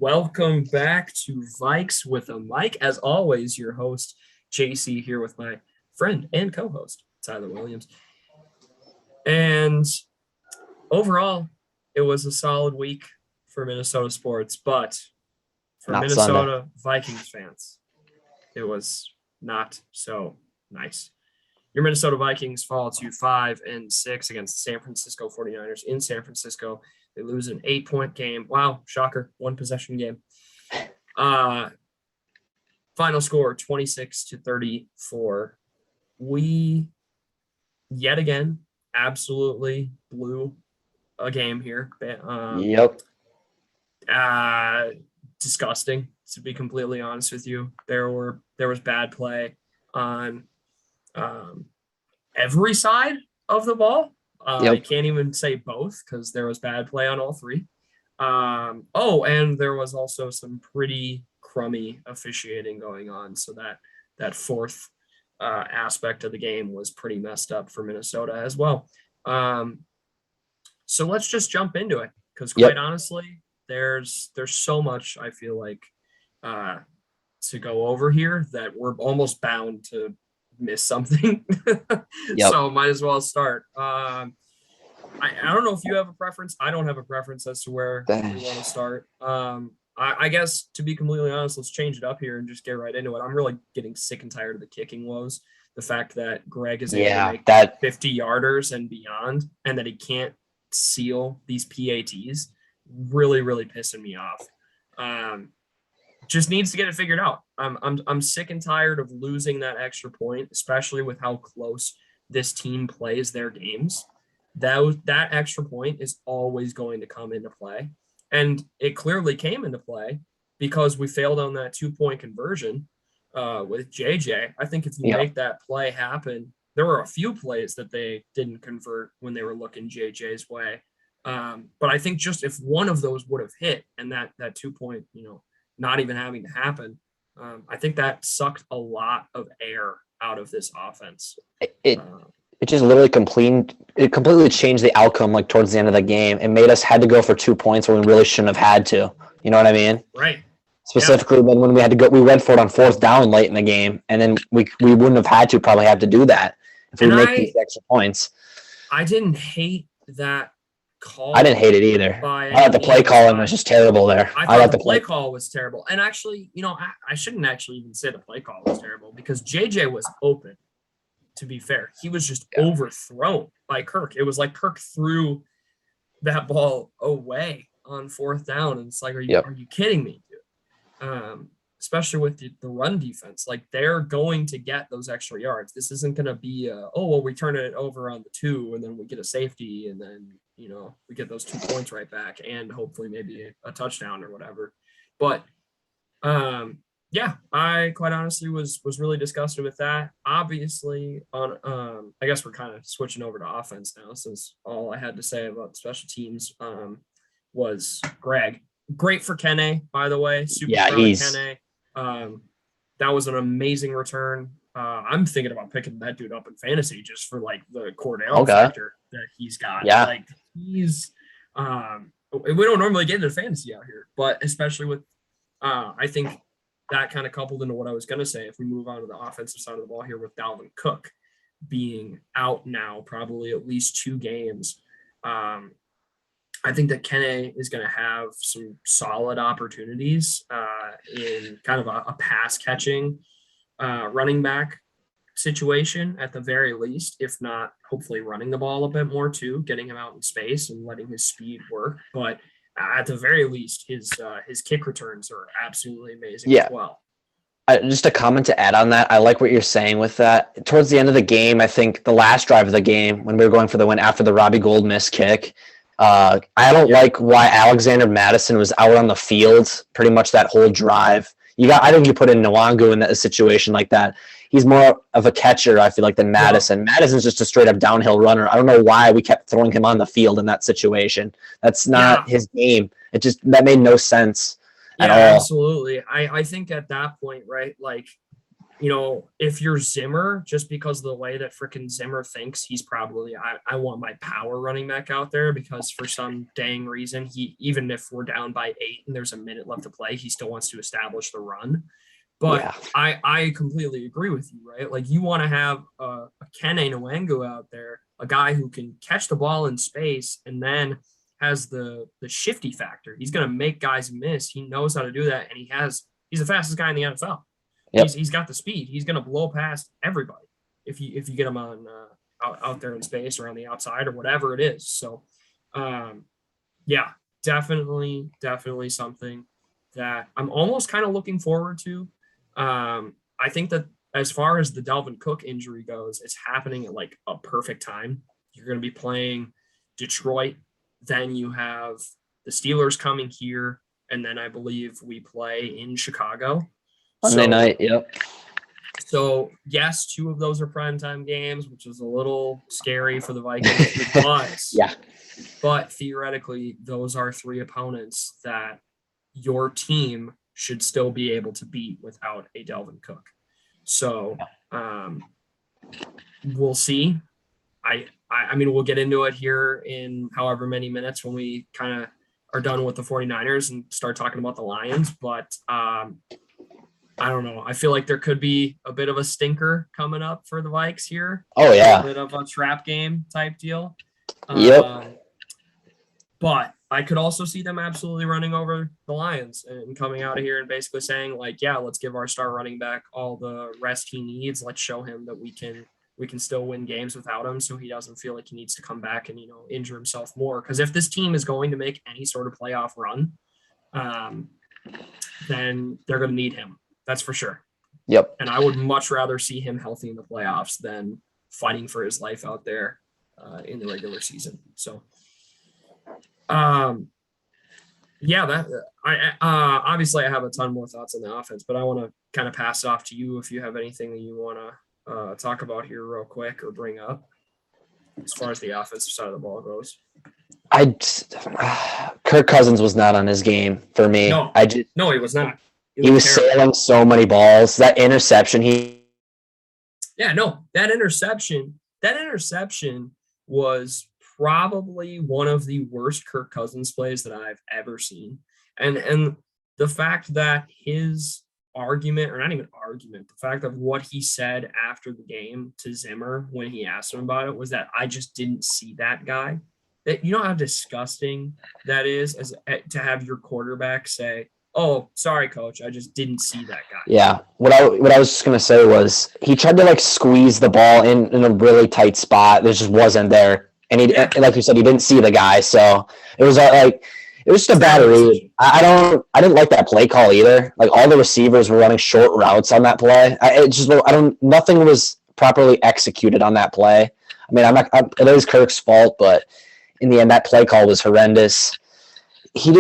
Welcome back to Vikes with a Mic. As always, your host, JC, here with my friend and co-host, Tyler Williams. And overall, it was a solid week for Minnesota sports, but for Not Minnesota Sunday. Vikings fans, it was not so nice. Your Minnesota Vikings fall to 5-6 against the San Francisco 49ers in San Francisco. They lose an 8-point game. Wow, shocker, one possession game. Final score 26-34. We yet again absolutely blew a game here. Yep. Disgusting, to be completely honest with you. There was bad play on every side of the ball. I can't even say both because there was bad play on all three. And there was also some pretty crummy officiating going on. So that fourth aspect of the game was pretty messed up for Minnesota as well. So let's just jump into it because quite honestly, there's so much I feel like to go over here that we're almost bound to miss something. So might as well start. I don't know if you have a preference. I don't have a preference as to where we want to start. I guess to be completely honest, let's change it up here and just get right into it. I'm really getting sick and tired of the kicking woes. The fact that Greg is able to make that 50-yarders and beyond, and that he can't seal these PATs, really, really pissing me off. Just needs to get it figured out. I'm sick and tired of losing that extra point, especially with how close this team plays their games. That extra point is always going to come into play. And it clearly came into play because we failed on that 2-point conversion with JJ. I think if you make that play happen, there were a few plays that they didn't convert when they were looking JJ's way. But I think just if one of those would have hit and that 2-point, not even having to happen, I think that sucked a lot of air out of this offense. It just literally completely changed the outcome like towards the end of the game. It made us had to go for 2 points when we really shouldn't have had to. You know what I mean? Right. Specifically when we had to go, we went for it on 4th down late in the game, and then we wouldn't have had to probably have to do that if we make these extra points. I didn't hate that call. I didn't hate it either. I thought the play calling was just terrible there. I thought the play call was terrible. And actually, I shouldn't actually even say the play call was terrible because JJ was open, to be fair. He was just overthrown by Kirk. It was like Kirk threw that ball away on 4th down. And it's like, are you kidding me, dude? Especially with the run defense. Like, they're going to get those extra yards. This isn't going to be, we turn it over on the 2 and then we get a safety and then, we get those 2 points right back and hopefully maybe a touchdown or whatever. But, I quite honestly was really disgusted with that. Obviously, I guess we're kind of switching over to offense now since all I had to say about special teams was Greg. Great for Kene, by the way. Super proud of Kene. That was an amazing return. I'm thinking about picking that dude up in fantasy just for like the Cordell factor that he's got. Yeah. Like he's we don't normally get into fantasy out here, but especially with I think that kind of coupled into what I was going to say, if we move on to the offensive side of the ball here with Dalvin Cook being out now, probably at least 2 games. I think that Kene is going to have some solid opportunities in kind of a pass catching running back situation at the very least, if not hopefully running the ball a bit more too, getting him out in space and letting his speed work. But at the very least, his kick returns are absolutely amazing as well. Just a comment to add on that. I like what you're saying with that. Towards the end of the game, I think the last drive of the game, when we were going for the win after the Robbie Gould missed kick, I don't like why Alexander Madison was out on the field pretty much that whole drive. I think you put in Nwangu in a situation like that. He's more of a catcher, I feel like, than Madison. Yeah. Madison's just a straight-up downhill runner. I don't know why we kept throwing him on the field in that situation. That's not his game. That made no sense at all. Absolutely. I think at that point, right, like if you're Zimmer, just because of the way that frickin' Zimmer thinks, he's probably, I want my power running back out there because for some dang reason, even if we're down by 8 and there's a minute left to play, he still wants to establish the run. But Yeah. I completely agree with you, right? Like you want to have a Kene Nwangu out there, a guy who can catch the ball in space and then has the shifty factor. He's going to make guys miss. He knows how to do that, and he's the fastest guy in the NFL. Yep. He's got the speed. He's going to blow past everybody if you get him on out there in space or on the outside or whatever it is. So, yeah, definitely something that I'm almost kind of looking forward to. I think that as far as the Dalvin Cook injury goes, it's happening at like a perfect time. You're going to be playing Detroit, then you have the Steelers coming here, and then I believe we play in Chicago. Monday night, yep. So yes, 2 of those are primetime games, which is a little scary for the Vikings. But, yeah. But theoretically, those are 3 opponents that your team should still be able to beat without a Dalvin Cook. So we'll see. I mean, we'll get into it here in however many minutes when we kind of are done with the 49ers and start talking about the Lions. But I don't know. I feel like there could be a bit of a stinker coming up for the Vikes here. Oh, yeah. A bit of a trap game type deal. Yep. But I could also see them absolutely running over the Lions and coming out of here and basically saying, like, yeah, let's give our star running back all the rest he needs. Let's show him that we can still win games without him, so he doesn't feel like he needs to come back and, injure himself more. Because if this team is going to make any sort of playoff run, then they're going to need him. That's for sure. Yep. And I would much rather see him healthy in the playoffs than fighting for his life out there in the regular season. So, yeah, that I obviously I have a ton more thoughts on the offense, but I want to kind of pass it off to you if you have anything that you want to talk about here real quick or bring up as far as the offensive side of the ball goes. Kirk Cousins was not on his game for me. No, he was not. He was sailing so many balls. That interception, that interception was probably one of the worst Kirk Cousins plays that I've ever seen. And the fact that his argument, or not even argument, the fact of what he said after the game to Zimmer when he asked him about it was that I just didn't see that guy. That, you know how disgusting that is to have your quarterback say, "Oh, sorry, coach, I just didn't see that guy." Yeah. What I was just gonna say was he tried to squeeze the ball in a really tight spot that just wasn't there, and like you said, he didn't see the guy, so it was it was just a bad read. I didn't like that play call either. Like all the receivers were running short routes on that play. Nothing was properly executed on that play. I mean, it is Kirk's fault, but in the end, that play call was horrendous. He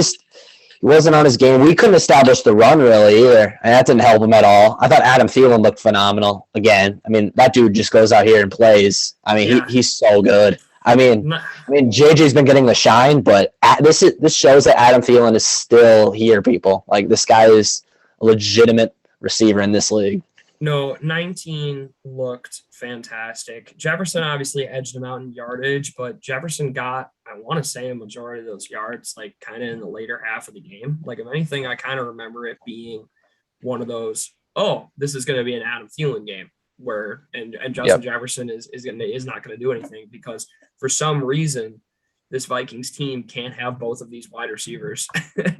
wasn't on his game. We couldn't establish the run really either, and that didn't help him at all. I thought Adam Thielen looked phenomenal again. I mean, that dude just goes out here and plays. I mean, he's so good. I mean, JJ's been getting the shine, but this shows that Adam Thielen is still here, people. Like, this guy is a legitimate receiver in this league. No, 19 looked fantastic. Jefferson obviously edged him out in yardage, but Jefferson got, I want to say, a majority of those yards, kind of in the later half of the game. If anything, I kind of remember it being one of those, oh, this is going to be an Adam Thielen game where, and Justin Jefferson is not going to do anything because for some reason, this Vikings team can't have both of these wide receivers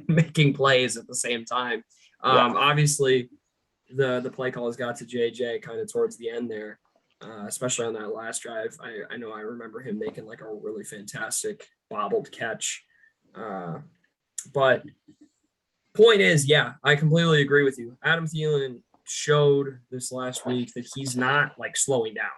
making plays at the same time. Obviously, the play calls got to JJ kind of towards the end there, especially on that last drive. I know I remember him making a really fantastic bobbled catch. But point is, I completely agree with you. Adam Thielen showed this last week that he's not slowing down.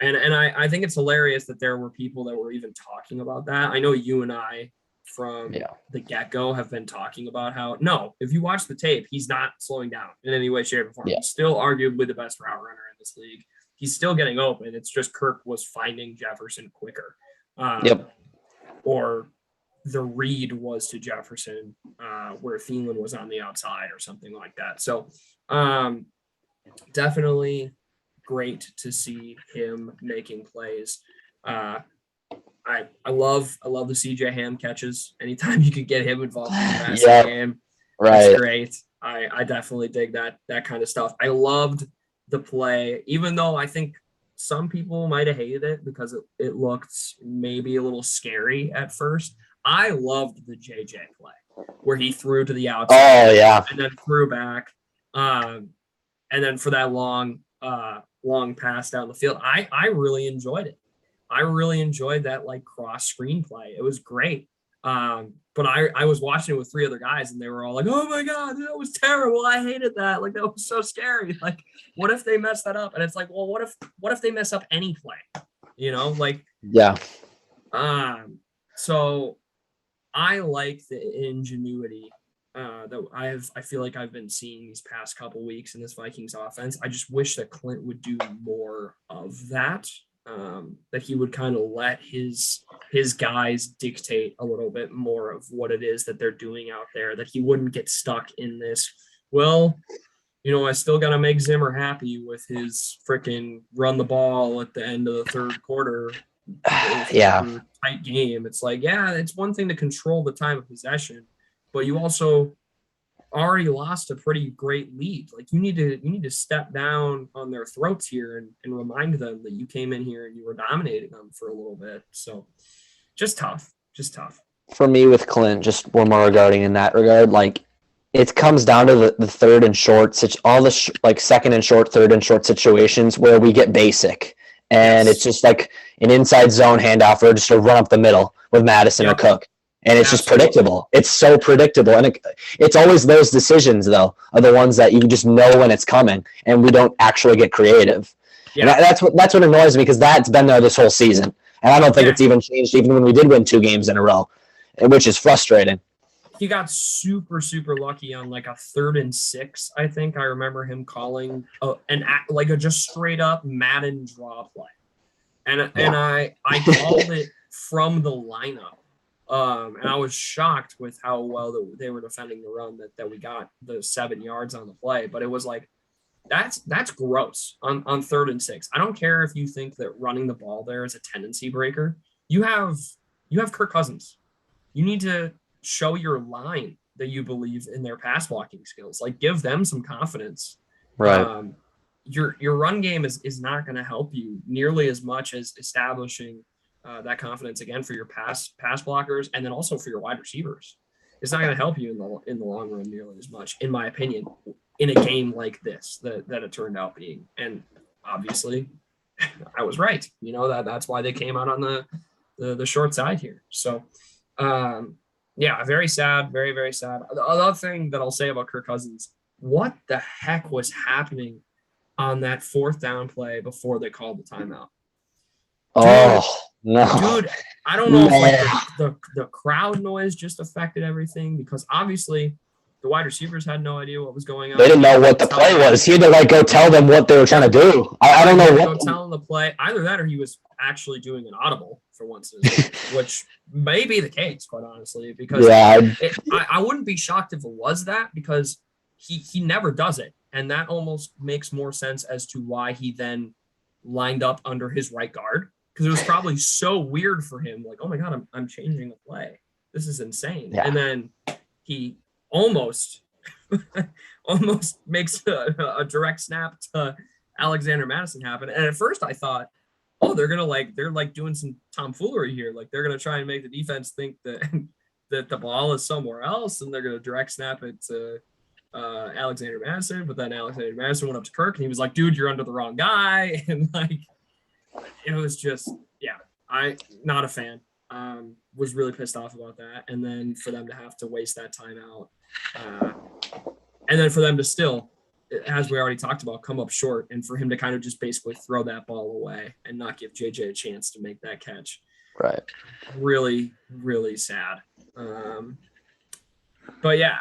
And I think it's hilarious that there were people that were even talking about that. I know you and I from the get-go have been talking about how, no, if you watch the tape, he's not slowing down in any way, shape, or form. He's still arguably the best route runner in this league. He's still getting open. It's just Kirk was finding Jefferson quicker. Or the read was to Jefferson where Thielen was on the outside or something like that. So, definitely great to see him making plays. Uh, I love the CJ Ham catches. Anytime you could get him involved in the passing Yep. game, it's Right. great. I definitely dig that kind of stuff. I loved the play, even though I think some people might have hated it because it looked maybe a little scary at first. I loved the JJ play where he threw to the Oh outside yeah. and then threw back. And then for that long pass down the field, I really enjoyed it. I really enjoyed that like cross screenplay. It was great. But I was watching it with three other guys and they were all like, "Oh my god, that was terrible. I hated that. Like that was so scary. Like, what if they mess that up?" And it's like, well, what if they mess up any play? You know, like Yeah. so I like the ingenuity that I feel like I've been seeing these past couple weeks in this Vikings offense. I just wish that Clint would do more of that. That he would kind of let his guys dictate a little bit more of what it is that they're doing out there. That he wouldn't get stuck in this. Well, I still got to make Zimmer happy with his freaking run the ball at the end of the third quarter. Yeah. Tight game. It's like, yeah, it's one thing to control the time of possession, but you also already lost a pretty great lead. Like you need to step down on their throats here and remind them that you came in here and you were dominating them for a little bit. So just tough. For me with Clint, just one more regarding in that regard, like it comes down to the third and short, all the like second and short, third and short situations where we get basic. And Yes. it's just like an inside zone handoff or just a run up the middle with Madison or Cook. And it's just predictable. It's so predictable. And it's always those decisions, though, are the ones that you just know when it's coming, and we don't actually get creative. Yeah. And that's what annoys me because that's been there this whole season. And I don't think it's even changed even when we did win 2 games in a row, which is frustrating. He got super, super lucky on like a 3rd and 6. I think I remember him calling a just straight up Madden draw play. And I called it from the lineup. And I was shocked with how well they were defending the run that we got the 7 yards on the play. But it was like, that's gross on 3rd and 6. I don't care if you think that running the ball there is a tendency breaker. You have Kirk Cousins. You need to show your line that you believe in their pass blocking skills. Like give them some confidence. Right. Your run game is not going to help you nearly as much as establishing that confidence again for your pass blockers and then also for your wide receivers. It's not going to help you in the long run nearly as much, in my opinion, in a game like this that it turned out being. And obviously, I was right. That's why they came out on the short side here. So, yeah, very sad, very, very sad. The other thing that I'll say about Kirk Cousins, what the heck was happening on that 4th down play before they called the timeout? Dude, I don't know if like the crowd noise just affected everything because obviously the wide receivers had no idea what was going on. They didn't know what the play was. He had to like go tell them what they were trying to do. I don't know what. Go tell them the play. Either that or he was actually doing an audible for once, which may be the case, quite honestly. Because I wouldn't be shocked if it was that because he never does it, and that almost makes more sense as to why he then lined up under his right guard. Because it was probably so weird for him, like, oh my god, I'm changing the play. This is insane. Yeah. And then he almost makes a direct snap to Alexander Madison happen. And at first I thought, oh, they're doing some tomfoolery here. Like they're gonna try and make the defense think that the ball is somewhere else, and they're gonna direct snap it to Alexander Madison. But then Alexander Madison went up to Kirk, and he was like, "Dude, you're under the wrong guy," and like. It was just, I not a fan. Was really pissed off about that. And then for them to have to waste that time out. And then for them to still, as we already talked about, come up short and for him to kind of just basically throw that ball away and not give JJ a chance to make that catch. Right. Really, really sad. But yeah,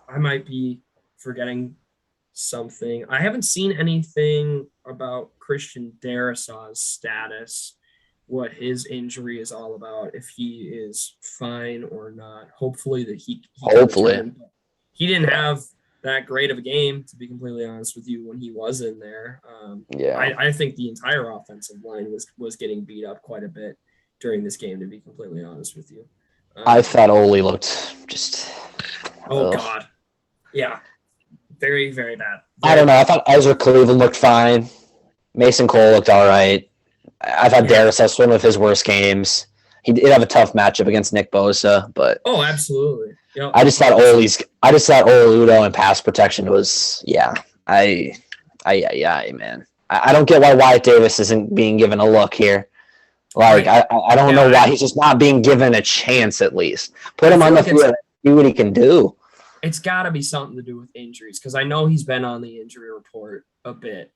I might be forgetting something. I haven't seen anything about Christian Darrisaw's status, what his injury is all about, if he is fine or not. Hopefully that he didn't have that great of a game, to be completely honest with you, when he was in there. Yeah. I think the entire offensive line was getting beat up quite a bit during this game, to be completely honest with you. I thought Ole looked just. Oh, God. Yeah. Very, very bad. I don't know. I thought Ezra Cleveland looked fine. Mason Cole looked all right. I thought Darius has one of his worst games. He did have a tough matchup against Nick Bosa, but absolutely. Yep. I just thought Udo and pass protection was man. I don't get why Wyatt Davis isn't being given a look here. Like I don't know why he's just not being given a chance. At least put him on the field and see what he can do. It's got to be something to do with injuries, because I know he's been on the injury report a bit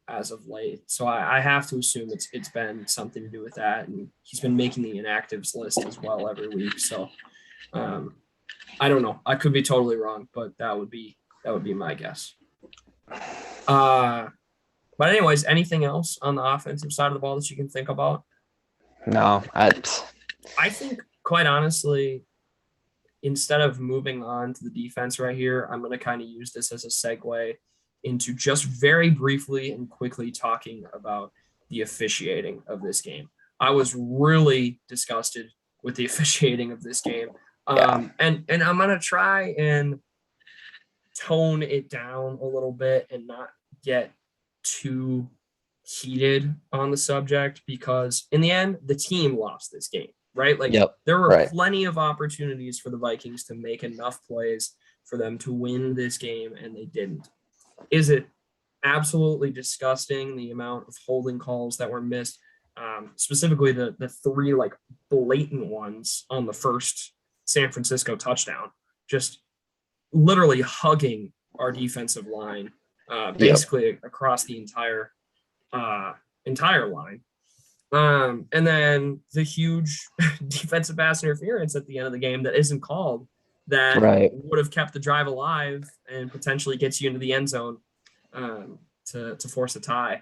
as of late. So I have to assume it's been something to do with that, and he's been making the inactives list as well every week. So I don't know. I could be totally wrong, but that would be my guess. But anyways, anything else on the offensive side of the ball that you can think about? No, I think, quite honestly, instead of moving on to the defense right here, I'm going to kind of use this as a segue into just very briefly and quickly talking about the officiating of this game. I was really disgusted with the officiating of this game. And I'm going to try and tone it down a little bit and not get too heated on the subject, because in the end, the team lost this game, right? Like there were plenty of opportunities for the Vikings to make enough plays for them to win this game, and they didn't. Is it absolutely disgusting, the amount of holding calls that were missed, specifically the three like blatant ones on the first San Francisco touchdown, just literally hugging our defensive line, basically across the entire line. And then the huge defensive pass interference at the end of the game that isn't called, that would have kept the drive alive and potentially gets you into the end zone to force a tie,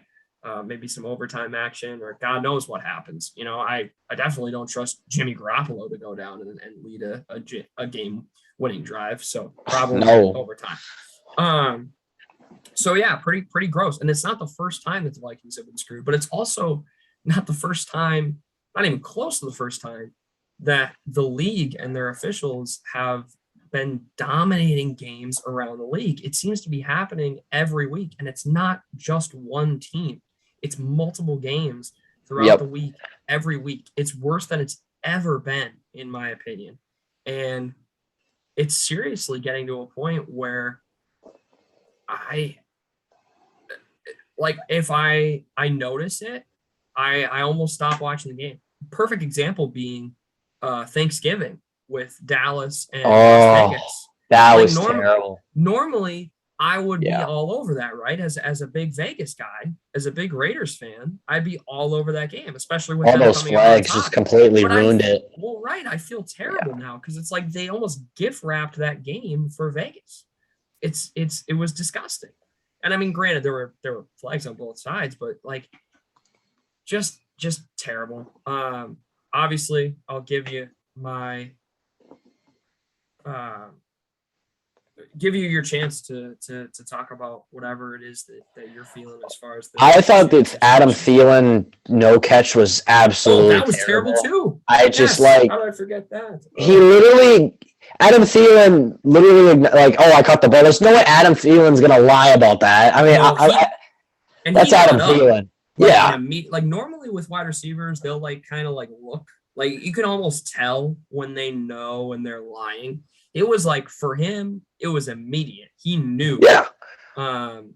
maybe some overtime action, or God knows what happens. You know, I definitely don't trust Jimmy Garoppolo to go down and lead a game-winning drive. So probably overtime. So yeah, pretty gross. And it's not the first time that the Vikings have been screwed, but it's also not the first time, not even close to the first time, that the league and their officials have been dominating games around the league. It seems to be happening every week, and it's not just one team. It's multiple games throughout the week, every week. It's worse than it's ever been, in my opinion. And it's seriously getting to a point where if I notice it, I almost stop watching the game. Perfect example being Thanksgiving with Dallas and Las Vegas. That was terrible. Normally, I would be all over that, right? As a big Vegas guy, as a big Raiders fan, I'd be all over that game, especially with all those flags just completely ruined it. Well, right. I feel terrible now because it's like they almost gift wrapped that game for Vegas. It was disgusting. And I mean, granted, there were flags on both sides, but like just terrible. Obviously, I'll give you my give you your chance to talk about whatever it is that you're feeling as far as I thought that Adam Thielen no catch was absolutely that was terrible too. How did I forget that? Adam Thielen literally I caught the ball. There's no way Adam Thielen's gonna lie about that. I mean, that's Adam Thielen. Like normally with wide receivers, they'll kind of look like you can almost tell when they know when they're lying. It was like for him, it was immediate. He knew. I'm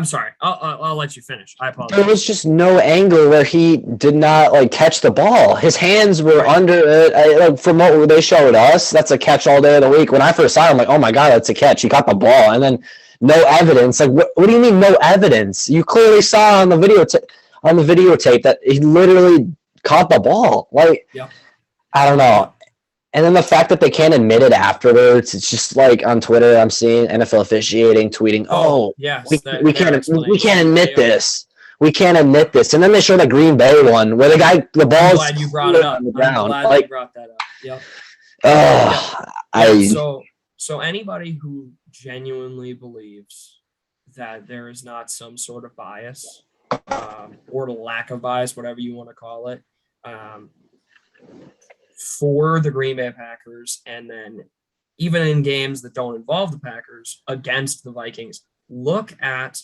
sorry. I'll let you finish. I apologize. There was just no angle where he did not catch the ball. His hands were under it. From what they showed us, that's a catch all day of the week. When I first saw it, I'm like, oh my God, that's a catch. He caught the ball. And then no evidence. Like, what do you mean no evidence? You clearly saw on the videotape that he literally caught the ball. I don't know. And then the fact that they can't admit it afterwards, it's just like on Twitter, I'm seeing NFL officiating tweeting, we can't admit this. We can't admit this. And then they show the Green Bay one where the ball's glad you brought it up. On the ground. I'm glad you brought that up. Yep. So anybody who genuinely believes that there is not some sort of bias, or the lack of bias, whatever you want to call it, for the Green Bay Packers, and then even in games that don't involve the Packers against the Vikings, look at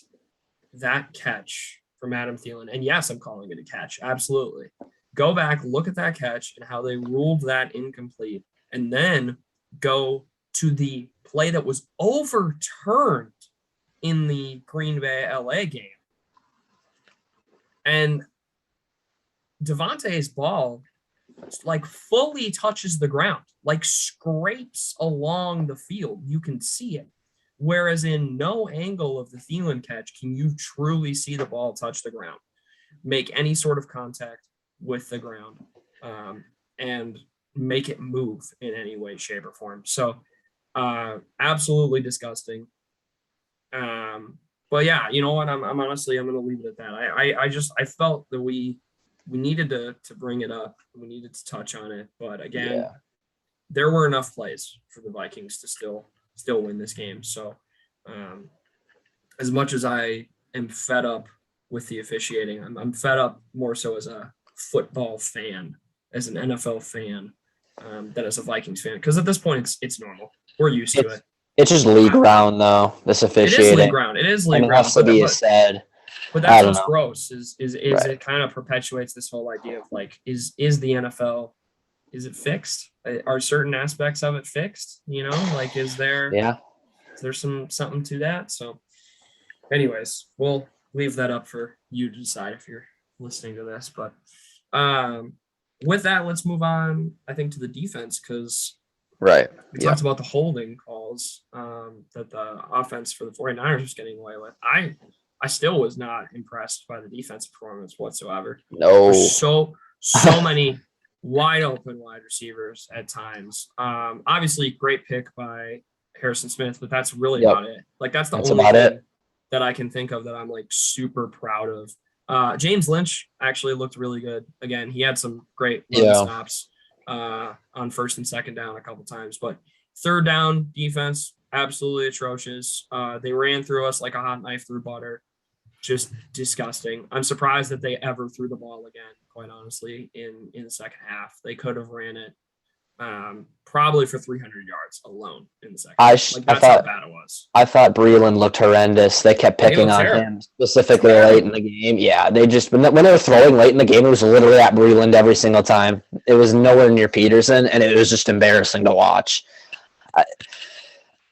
that catch from Adam Thielen. And yes, I'm calling it a catch. Absolutely. Go back, look at that catch and how they ruled that incomplete, and then go to the play that was overturned in the Green Bay LA game. And Devontae's ball like fully touches the ground, like scrapes along the field. You can see it. Whereas in no angle of the Thielen catch can you truly see the ball touch the ground, make any sort of contact with the ground, and make it move in any way, shape, or form. So absolutely disgusting. But yeah, you know what? I'm honestly, I'm going to leave it at that. I felt that we needed to bring it up. We needed to touch on it. But again, there were enough plays for the Vikings to still win this game. So as much as I am fed up with the officiating, I'm fed up more so as a football fan, as an NFL fan, than as a Vikings fan. Because at this point, it's normal. We're used to it. It's just league round, though. This officiating. It is league round. It is league round. It has to be said. But that's what's gross. Is right. It kind of perpetuates this whole idea of like, is the NFL, is it fixed? Are certain aspects of it fixed? You know, like is there something to that? So, anyways, we'll leave that up for you to decide if you're listening to this. But with that, let's move on. I think to the defense, because we talked about the holding calls that the offense for the 49ers was getting away with. I still was not impressed by the defensive performance whatsoever. No. There's so many wide open wide receivers at times. Obviously, great pick by Harrison Smith, but that's really about it. Like that's the only thing that I can think of that I'm like super proud of. James Lynch actually looked really good. Again, he had some great run stops on first and second down a couple times, but third down defense absolutely atrocious. They ran through us like a hot knife through butter. Just disgusting. I'm surprised that they ever threw the ball again, quite honestly, in the second half. They could have ran it probably for 300 yards alone in the second half. That's how bad it was. I thought Breeland looked horrendous. They kept picking on him specifically late in the game. Yeah, they just when they were throwing late in the game, it was literally at Breeland every single time. It was nowhere near Peterson, and it was just embarrassing to watch.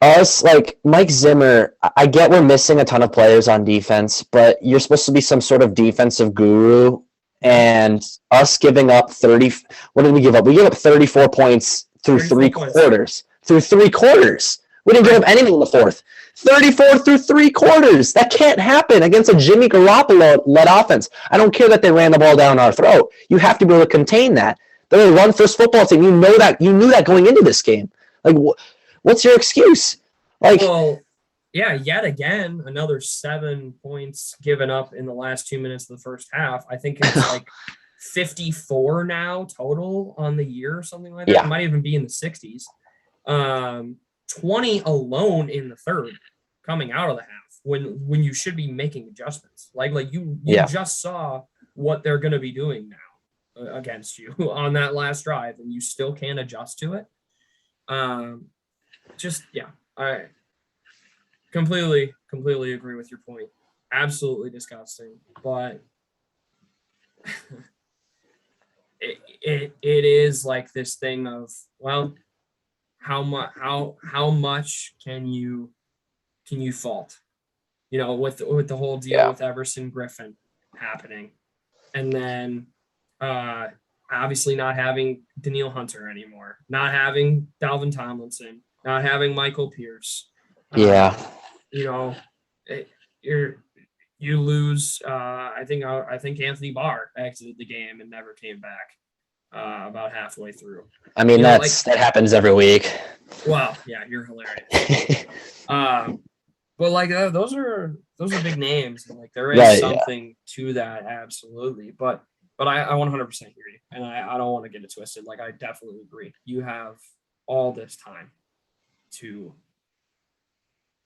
Us, like Mike Zimmer, I get we're missing a ton of players on defense, but you're supposed to be some sort of defensive guru, and us giving up 30. What did we give up? We gave up 34 points through 3 quarters. Through 3 quarters. We didn't give up anything in the fourth. 34 through 3 quarters. That can't happen against a Jimmy Garoppolo-led offense. I don't care that they ran the ball down our throat. You have to be able to contain that. They're a run-first football team. You know that. You knew that going into this game. Like, what's your excuse? Yet again, another 7 points given up in the last 2 minutes of the first half. I think it's like 54 now total on the year or something like that. Yeah. It might even be in the 60s. 20 alone in the third coming out of the half when you should be making adjustments. Like you just saw what they're going to be doing now against you on that last drive, and you still can't adjust to it. I completely agree with your point. Absolutely disgusting, but it is like this thing of, well, how much can you fault? You know, with the whole deal with Everson Griffin happening, and then obviously not having Danielle Hunter anymore, not having Dalvin Tomlinson, not having Michael Pierce. You know, you lose. I think Anthony Barr exited the game and never came back about halfway through. I mean, that happens every week. Well, yeah, you're hilarious. But like those are big names, and like there is something to that, absolutely. But I 100% hear you, and I don't want to get it twisted. Like I definitely agree. You have all this time to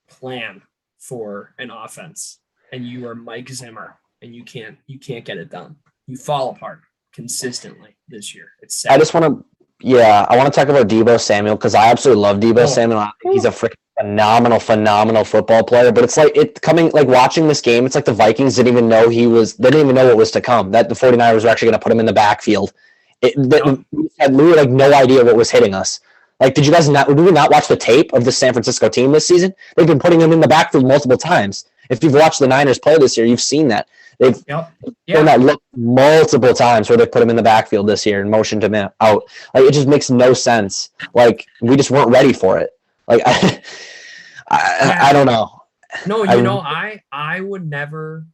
plan for an offense and you are Mike Zimmer and you can't get it done. You fall apart consistently this year. It's sad. I want to talk about Deebo Samuel because I absolutely love Deebo Samuel. I think he's a freaking phenomenal football player. But it's like watching this game, it's like the Vikings didn't even know they didn't even know what was to come. That the 49ers were actually going to put him in the backfield. We were like no idea what was hitting us. Like, did we not watch the tape of the San Francisco team this season? They've been putting him in the backfield multiple times. If you've watched the Niners play this year, you've seen that. They've done that look multiple times where they put him in the backfield this year and motioned him out. Like, it just makes no sense. Like, we just weren't ready for it. Like, I don't know. No, I would never,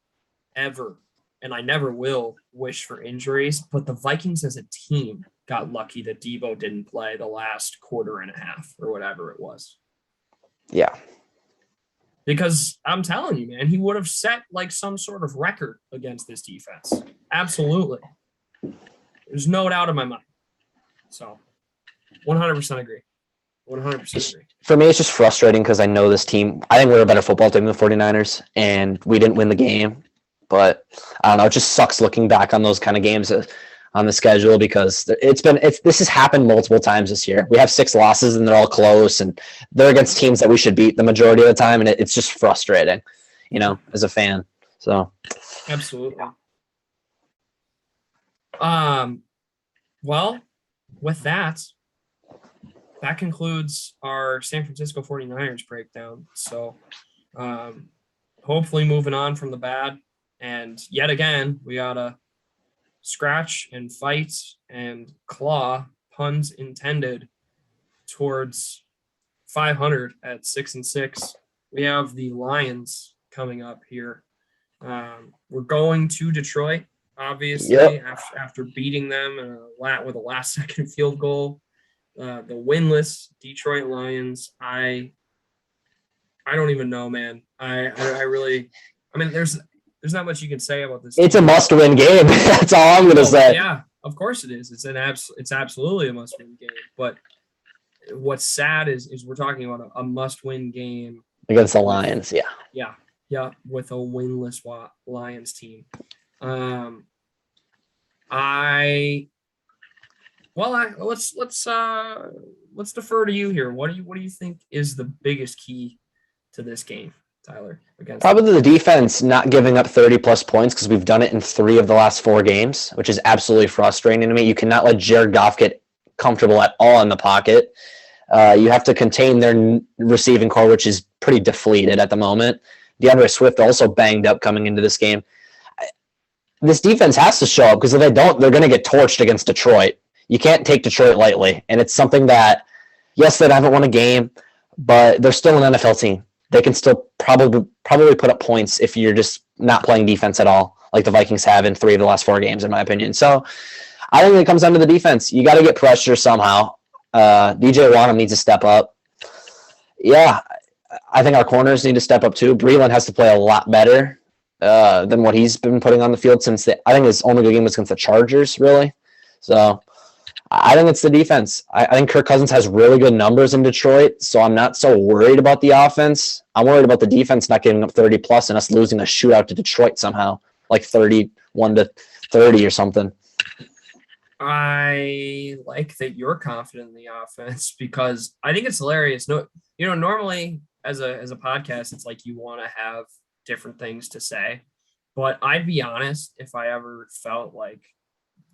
ever, and I never will wish for injuries, but the Vikings as a team got lucky that Deebo didn't play the last quarter and a half or whatever it was. Yeah. Because I'm telling you, man, he would have set like some sort of record against this defense. Absolutely. There's no doubt in my mind. So 100% agree. 100% agree. For me, it's just frustrating because I know this team. I think we're a better football team than the 49ers, and we didn't win the game. But I don't know. It just sucks looking back on those kind of games on the schedule because this has happened multiple times this year. We have 6 losses and they're all close, and they're against teams that we should beat the majority of the time, and it's just frustrating, as a fan. So absolutely. Well, with that concludes our San Francisco 49ers breakdown. So hopefully moving on from the bad, and yet again we gotta scratch and fight and claw, puns intended, towards 500 at 6-6. We have the Lions coming up here. We're going to Detroit, obviously, after beating them with a last-second field goal. The winless Detroit Lions. I don't even know, man. I mean, there's not much you can say about this. It's a must-win game. That's all I'm going to say. Yeah, of course it is. It's absolutely a must-win game. But what's sad is we're talking about a must-win game against the Lions. Yeah, with a winless Lions team. Let's defer to you here. What do you think is the biggest key to this game, Tyler? Probably the defense not giving up 30-plus points because we've done it in 3 of the last 4 games, which is absolutely frustrating to me. You cannot let Jared Goff get comfortable at all in the pocket. You have to contain their receiving core, which is pretty depleted at the moment. DeAndre Swift also banged up coming into this game. This defense has to show up because if they don't, they're going to get torched against Detroit. You can't take Detroit lightly, and it's something that, yes, they haven't won a game, but they're still an NFL team. They can still probably put up points if you're just not playing defense at all, like the Vikings have in 3 of the last 4 games, in my opinion. So I think it comes down to the defense. You got to get pressure somehow. DJ Wanham needs to step up. Yeah, I think our corners need to step up too. Breeland has to play a lot better than what he's been putting on the field since I think his only good game was against the Chargers, really. So I think it's the defense. I think Kirk Cousins has really good numbers in Detroit, so I'm not so worried about the offense. I'm worried about the defense not giving up 30-plus and us losing a shootout to Detroit somehow, like 31-30 or something. I like that you're confident in the offense because I think it's hilarious. No, normally as a podcast, it's like you want to have different things to say, but I'd be honest if I ever felt like,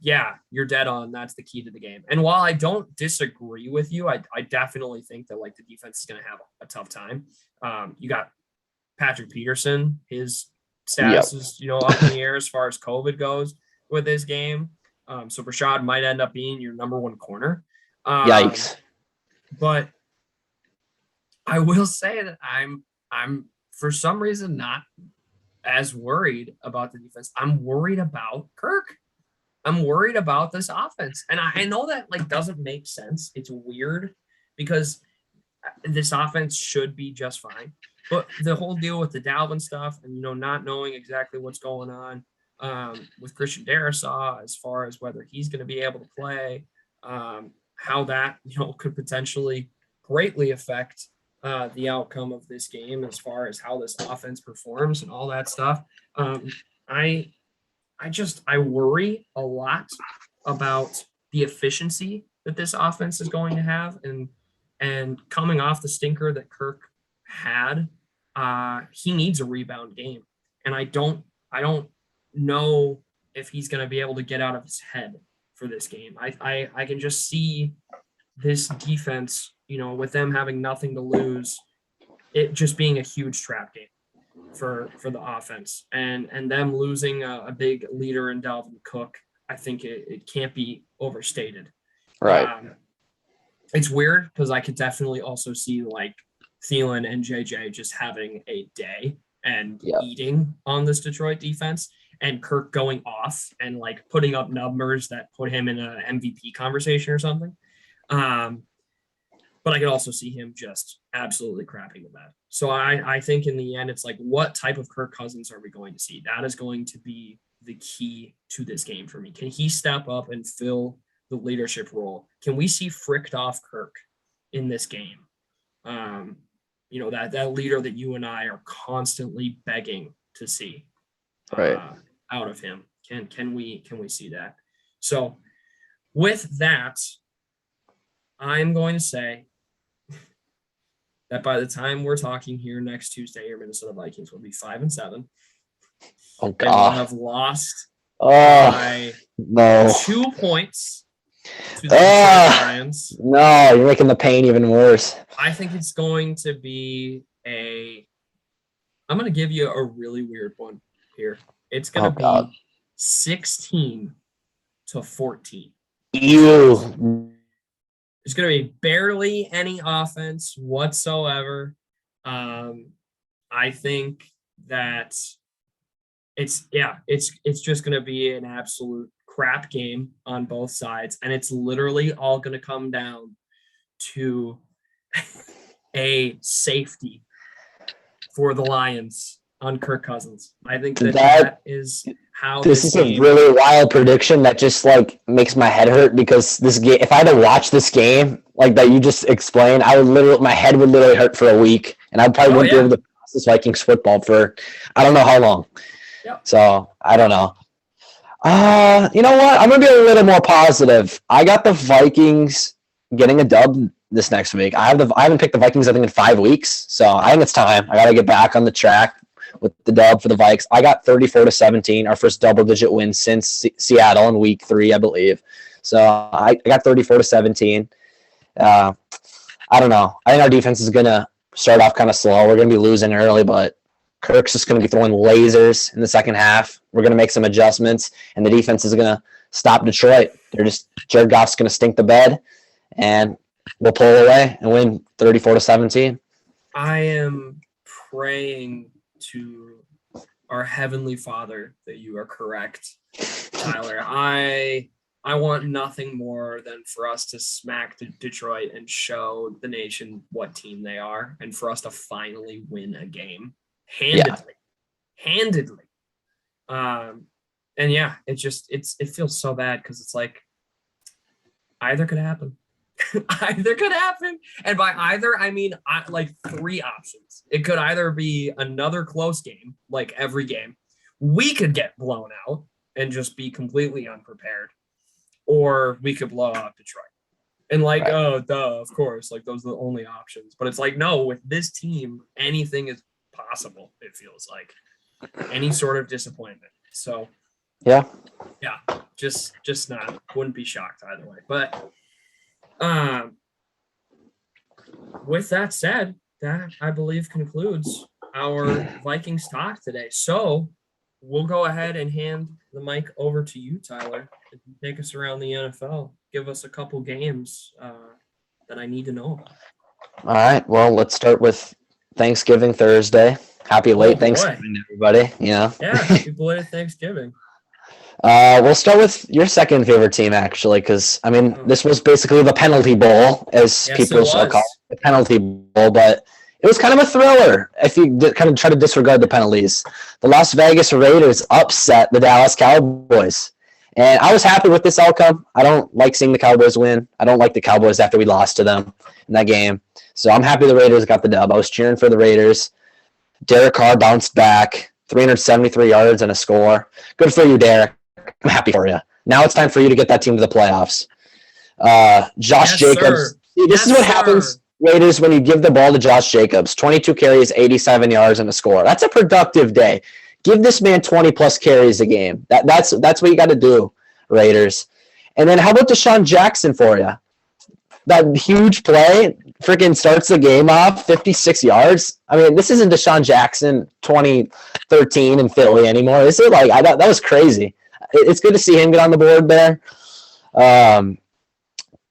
yeah, you're dead on. That's the key to the game. And while I don't disagree with you, I definitely think that like the defense is going to have a tough time. You got Patrick Peterson. His status is, up in the air as far as COVID goes with this game. So Rashad might end up being your number 1 corner. Yikes. But I will say that I'm for some reason not as worried about the defense. I'm worried about Kirk. I'm worried about this offense. And I know that like doesn't make sense. It's weird because this offense should be just fine. But the whole deal with the Dalvin stuff and, not knowing exactly what's going on with Christian Darrisaw as far as whether he's going to be able to play, how that, could potentially greatly affect the outcome of this game as far as how this offense performs and all that stuff. I worry a lot about the efficiency that this offense is going to have, and coming off the stinker that Kirk had, he needs a rebound game, and I don't know if he's going to be able to get out of his head for this game. I can just see this defense, with them having nothing to lose, it just being a huge trap game for the offense, and them losing a big leader in Dalvin Cook. I think it can't be overstated. Right. It's weird because I could definitely also see like Thielen and JJ just having a day and eating on this Detroit defense, and Kirk going off and like putting up numbers that put him in an MVP conversation or something. But I could also see him just absolutely crapping the bed. So I think in the end, it's like, what type of Kirk Cousins are we going to see? That is going to be the key to this game for me. Can he step up and fill the leadership role? Can we see fricked off Kirk in this game? That leader that you and I are constantly begging to see out of him. Can we see that? So with that, I'm going to say that by the time we're talking here next Tuesday, your Minnesota Vikings will be 5-7. Oh God! And will have lost by 2 points to the Lions. No, you're making the pain even worse. I think it's going to be I'm going to give you a really weird one here. It's going to be 16-14. Ew. There's going to be barely any offense whatsoever. I think that it's just going to be an absolute crap game on both sides, and it's literally all going to come down to a safety for the Lions on Kirk Cousins. I think that is how this is a really wild prediction that just like makes my head hurt, because this game, if I had to watch this game like that you just explained, my head would literally hurt for a week, and I probably wouldn't be able to pass this Vikings football for I don't know how long. Yep. So I don't know. You know what? I'm gonna be a little more positive. I got the Vikings getting a dub this next week. I haven't picked the Vikings I think in 5 weeks, so I think it's time. I gotta get back on the track with the dub for the Vikes. I got 34-17, our first double-digit win since Seattle in week 3, I believe. So I got 34-17. I don't know. I think our defense is gonna start off kind of slow. We're gonna be losing early, but Kirk's just going to be throwing lasers in the second half. We're going to make some adjustments, and the defense is going to stop Detroit. Jared Goff's going to stink the bed, and we'll pull away and win 34-17. I am praying to our Heavenly Father that you are correct, Tyler. I want nothing more than for us to smack Detroit and show the nation what team they are, and for us to finally win a game. Handedly. And it feels so bad because it's like either could happen. And by either, I mean like 3 options. It could either be another close game, like every game. We could get blown out and just be completely unprepared, or we could blow out Detroit. And like, oh, duh, of course, like those are the only options. But it's like, no, with this team, anything is possible. It feels like any sort of disappointment. So just wouldn't be shocked either way. But with that said, that I believe concludes our Vikings talk today. So we'll go ahead and hand the mic over to you, Tyler, if you take us around the NFL. Give us a couple games that I need to know about. All right, well, let's start with Thanksgiving Thursday. Happy late Thanksgiving, everybody. Yeah, happy belated Thanksgiving. We'll start with your second favorite team, actually, because, I mean, this was basically the penalty bowl, as people shall call it, the penalty bowl, but it was kind of a thriller if you kind of try to disregard the penalties. The Las Vegas Raiders upset the Dallas Cowboys, And I was happy with this outcome. I don't like seeing the Cowboys win. I don't like the Cowboys after we lost to them in that game. So I'm happy the Raiders got the dub. I was cheering for the Raiders. Derek Carr bounced back, 373 yards and a score. Good for you, Derek. I'm happy for you. Now it's time for you to get that team to the playoffs. Josh Jacobs. This is what happens, Raiders, when you give the ball to Josh Jacobs. 22 carries, 87 yards, and a score. That's a productive day. Give this man 20-plus carries a game. That's what you got to do, Raiders. And then how about Deshaun Jackson for you? That huge play freaking starts the game off, 56 yards. I mean, this isn't Deshaun Jackson 2013 in Philly anymore. This is like that was crazy. It's good to see him get on the board there.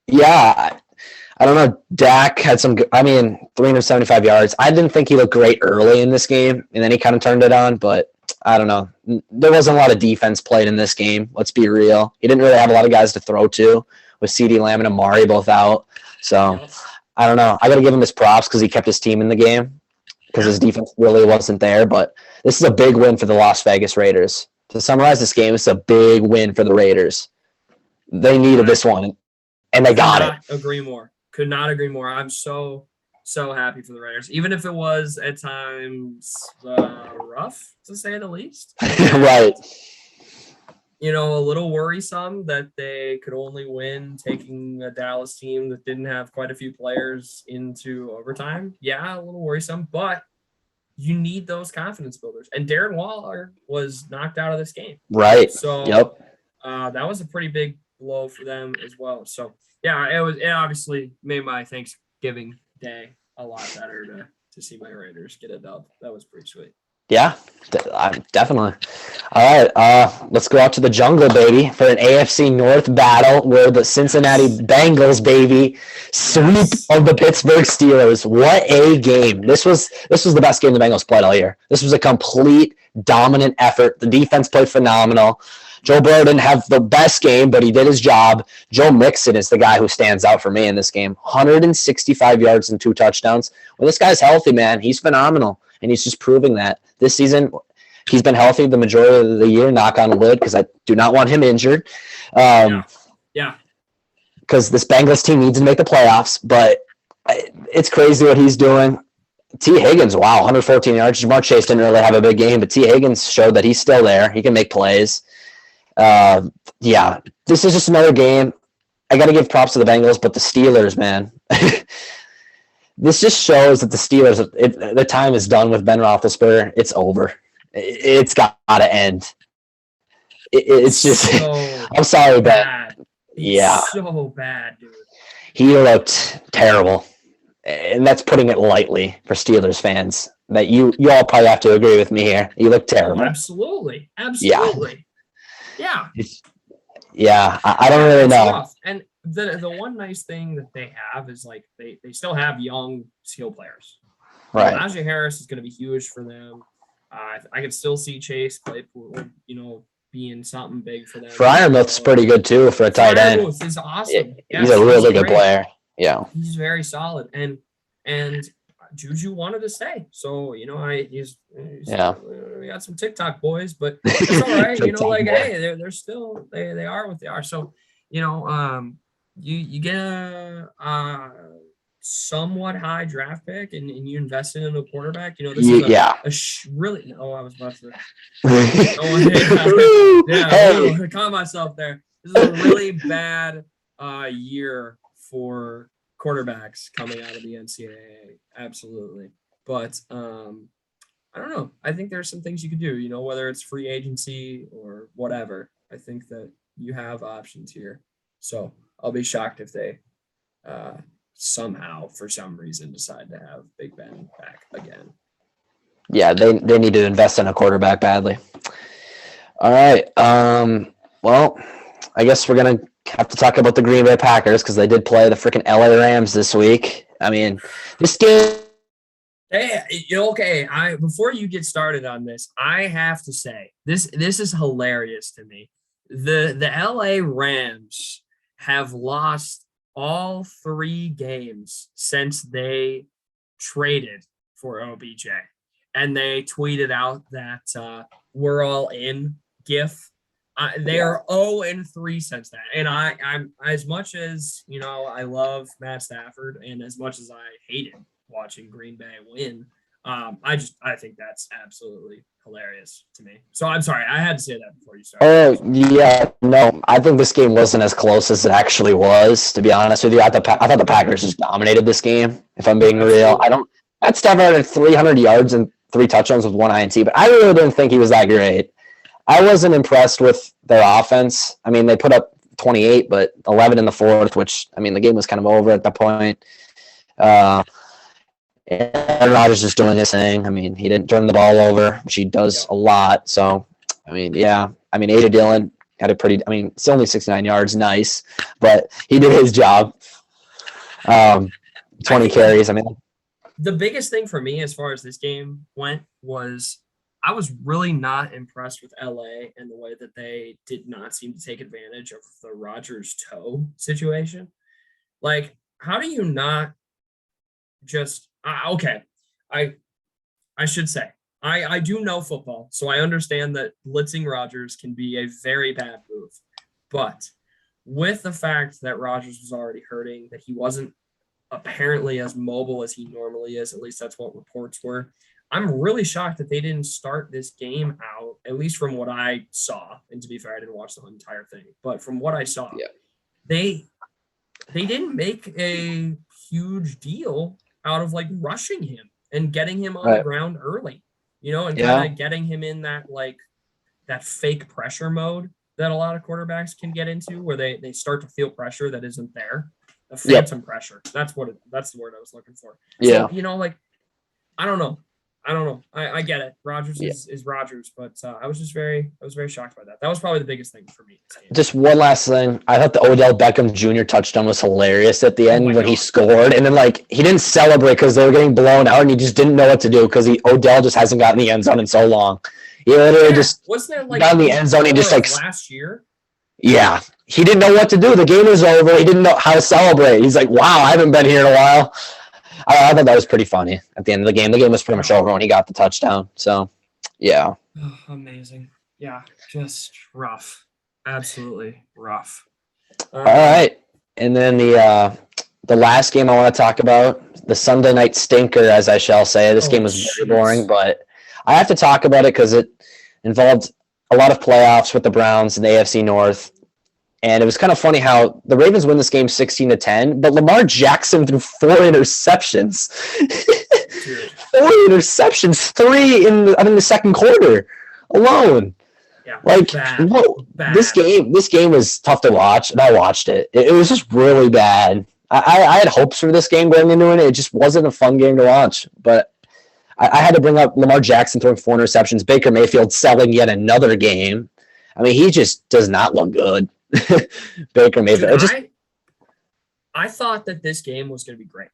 Yeah, I don't know. Dak had 375 yards. I didn't think he looked great early in this game, and then he kind of turned it on, but I don't know. There wasn't a lot of defense played in this game. Let's be real. He didn't really have a lot of guys to throw to with CeeDee Lamb and Amari both out. So I don't know. I got to give him his props because he kept his team in the game because his defense really wasn't there. But this is a big win for the Las Vegas Raiders. To summarize this game, it's a big win for the Raiders. They needed this one, and they got it. Could not agree more. I'm so happy for the Raiders, even if it was at times rough, to say the least. Right. You know, a little worrisome that they could only win taking a Dallas team that didn't have quite a few players into overtime. Yeah, a little worrisome, but you need those confidence builders. And Darren Waller was knocked out of this game. Right. So that was a pretty big blow for them as well. So yeah, it obviously made my Thanksgiving day a lot better to see my Raiders get a dub. That was pretty sweet. Yeah, definitely. All right, let's go out to the jungle, baby, for an AFC North battle where the Cincinnati Bengals, baby, sweep of the Pittsburgh Steelers. What a game. This was the best game the Bengals played all year. This was a complete dominant effort. The defense played phenomenal. Joe Burrow didn't have the best game, but he did his job. Joe Mixon is the guy who stands out for me in this game. 165 yards and 2 touchdowns. When this guy's healthy, man, he's phenomenal, and he's just proving that. This season, he's been healthy the majority of the year, knock on wood, because I do not want him injured. Yeah. Because this Bengals team needs to make the playoffs, but it's crazy what he's doing. T. Higgins, wow, 114 yards. Jamar Chase didn't really have a big game, but T. Higgins showed that he's still there. He can make plays. This is just another game. I got to give props to the Bengals, but the Steelers, man. This just shows that the Steelers, the time is done with Ben Roethlisberger. It's over. It's got to end. It's just, I'm sorry, bad. Yeah. So bad, dude. He looked terrible. And that's putting it lightly for Steelers fans. That you all probably have to agree with me here. You look terrible. Oh, absolutely. Yeah, I don't really know. Rough. And the one nice thing that they have is like they still have young skill players. Right. Najee Harris is going to be huge for them. I can still see Chase Claypool, being something big for them. Freiermuth's pretty good too for a tight end. Freiermuth is awesome. He's a really good player. Yeah, he's very solid, and Juju wanted to stay, so we got some TikTok boys, but it's all right. Hey, they're still they are what they are. So you get a somewhat high draft pick, and you invest in a quarterback. This is really. Oh, I was about to. Calm myself there. This is a really bad year for quarterbacks coming out of the NCAA. Absolutely. But I don't know. I think there's some things you could do, whether it's free agency or whatever. I think that you have options here. So I'll be shocked if they somehow, for some reason, decide to have Big Ben back again. Yeah, they need to invest in a quarterback badly. All right. Well, I guess we're going to have to talk about the Green Bay Packers because they did play the freaking LA Rams this week. I mean, this game. Hey, okay. Before you get started on this, I have to say this is hilarious to me. The LA Rams have lost all 3 games since they traded for OBJ, and they tweeted out that we're all in GIF They are 0-3 since that. And I'm as much as I love Matt Stafford, and as much as I hated watching Green Bay win, I think that's absolutely hilarious to me. So I'm sorry, I had to say that before you started. Oh yeah, no, I think this game wasn't as close as it actually was. To be honest with you, I thought the Packers just dominated this game. If I'm being real, Matt Stafford had 300 yards and 3 touchdowns with 1 INT, but I really didn't think he was that great. I wasn't impressed with their offense. I mean, they put up 28, but 11 in the fourth, which, I mean, the game was kind of over at that point. Aaron Rodgers just doing his thing. I mean, he didn't turn the ball over, which he does a lot. So, I mean, yeah. I mean, A.J. Dillon had it's only 69 yards, nice, but he did his job. 20 carries. I mean, the biggest thing for me as far as this game went was I was really not impressed with LA and the way that they did not seem to take advantage of the Rodgers toe situation. Like, how do you not just okay? I should say I do know football, so I understand that blitzing Rodgers can be a very bad move. But with the fact that Rodgers was already hurting, that he wasn't apparently as mobile as he normally is, at least that's what reports were, I'm really shocked that they didn't start this game out, at least from what I saw. And to be fair, I didn't watch the entire thing, but from what I saw, they didn't make a huge deal out of like rushing him and getting him on the ground early, and kind of getting him in that fake pressure mode that a lot of quarterbacks can get into, where they start to feel pressure that isn't there. A phantom pressure. That's the word I was looking for. Yeah. So, I don't know. I get it. Rodgers is Rodgers, but I was very shocked by that. That was probably the biggest thing for me. Just one last thing. I thought the Odell Beckham Jr. touchdown was hilarious at the end when he scored, and then he didn't celebrate because they were getting blown out, and he just didn't know what to do because Odell just hasn't gotten the end zone in so long. He literally just got in the end zone. He just last year. Yeah, he didn't know what to do. The game was over. He didn't know how to celebrate. He's like, "Wow, I haven't been here in a while." I thought that was pretty funny at the end of the game. The game was pretty much over when he got the touchdown. So, yeah. Oh, amazing. Yeah, just rough. Absolutely rough. All right. And then the last game I want to talk about, the Sunday night stinker, as I shall say. This game was very boring, but I have to talk about it because it involved a lot of playoffs with the Browns in the AFC North. And it was kind of funny how the Ravens win this game 16-10, but Lamar Jackson threw 4 interceptions. 4 interceptions, 3 in the second quarter alone. Yeah, bad. This game was tough to watch, and I watched it. It was just really bad. I had hopes for this game going into it. It just wasn't a fun game to watch. But I had to bring up Lamar Jackson throwing 4 interceptions, Baker Mayfield selling yet another game. I mean, he just does not look good. Baker Mayfield. I thought that this game was going to be great.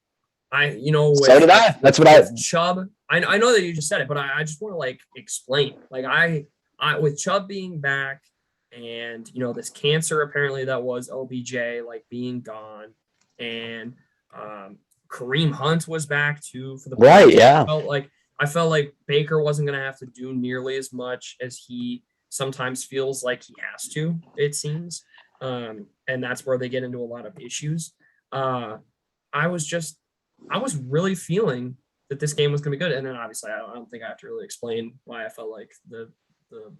So did I. That's what I. Chubb. I know that you just said it, but I just want to explain. I with Chubb being back, and this cancer apparently that was OBJ being gone, and Kareem Hunt was back too for the right. Yeah. I felt like Baker wasn't going to have to do nearly as much as he sometimes feels like he has to, it seems. And that's where they get into a lot of issues. I was really feeling that this game was going to be good. And then obviously I don't think I have to really explain why I felt like the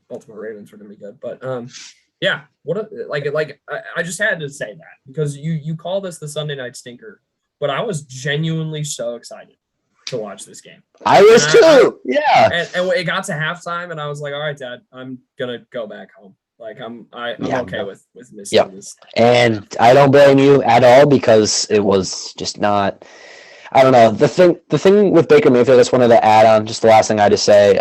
Baltimore Ravens were going to be good. But yeah, I just had to say that because you call this the Sunday night stinker, but I was genuinely so excited to watch this game. I was too. Yeah. And it got to halftime, and I was like, "All right, Dad, I'm gonna go back home. I'm okay with missing this." And I don't blame you at all because it was just not. I don't know. The thing with Baker Mayfield, I just wanted to add on. Just the last thing I just say.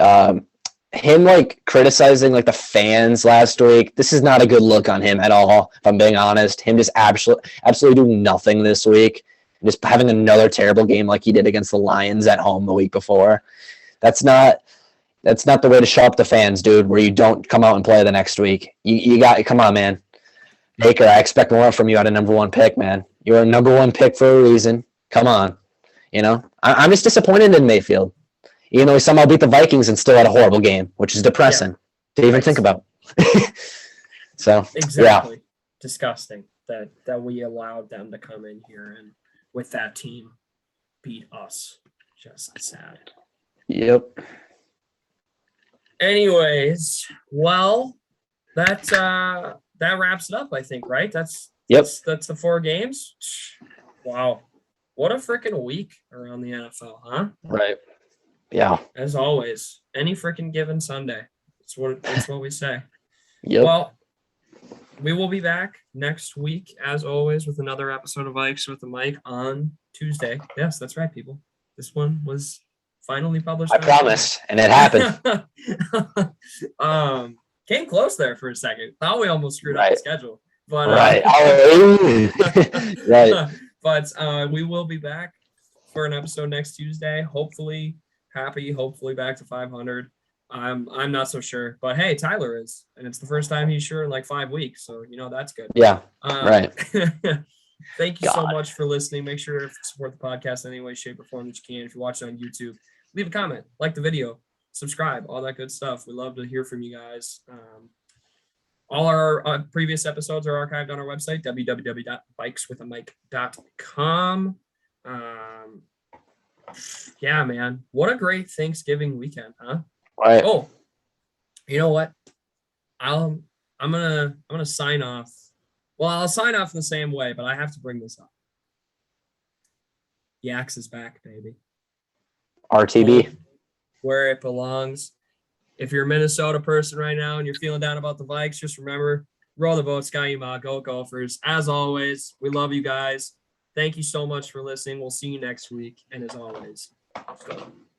Him criticizing the fans last week. This is not a good look on him at all. If I'm being honest, him just absolutely doing nothing this week. Just having another terrible game like he did against the Lions at home the week before. That's not the way to show up the fans, dude, where you don't come out and play the next week. Come on, man. Baker, I expect more from you at a number 1 pick, man. You're a number 1 pick for a reason. Come on. I'm just disappointed in Mayfield. He somehow beat the Vikings and still had a horrible game, which is depressing to even think about. So exactly. Disgusting that we allowed them to come in here and with that team beat us. Just sad. Yep. Anyways, well, that wraps it up, I think, right? That's the 4 games. Wow. What a freaking week around the NFL, huh? Right. Yeah. As always, any freaking given Sunday. It's what we say. Yep. Well, we will be back next week, as always, with another episode of Vikes with the Mic on Tuesday. Yes, that's right, people. This one was finally published. I promise, and it happened. Came close there for a second. Thought we almost screwed up the schedule, but right. Right. But we will be back for an episode next Tuesday. Hopefully happy. Hopefully back to 500. I'm not so sure, but hey, Tyler is, and it's the first time he's sure in like 5 weeks, so that's good. Yeah. Right. Thank you so much for listening. Make sure to support the podcast in any way, shape, or form that you can. If you watch it on YouTube, leave a comment, like the video, subscribe, all that good stuff. We love to hear from you guys. All our previous episodes are archived on our website, www.vikeswithamic.com. Yeah, man, what a great Thanksgiving weekend, huh? Right. Oh, you know what? I'm gonna sign off. Well, I'll sign off in the same way, but I have to bring this up. Yaks is back, baby. RTB. Where it belongs. If you're a Minnesota person right now and you're feeling down about the Vikes, just remember, roll the boat, Sky-U-Ma, go Gophers. As always, we love you guys. Thank you so much for listening. We'll see you next week. And as always, let's go.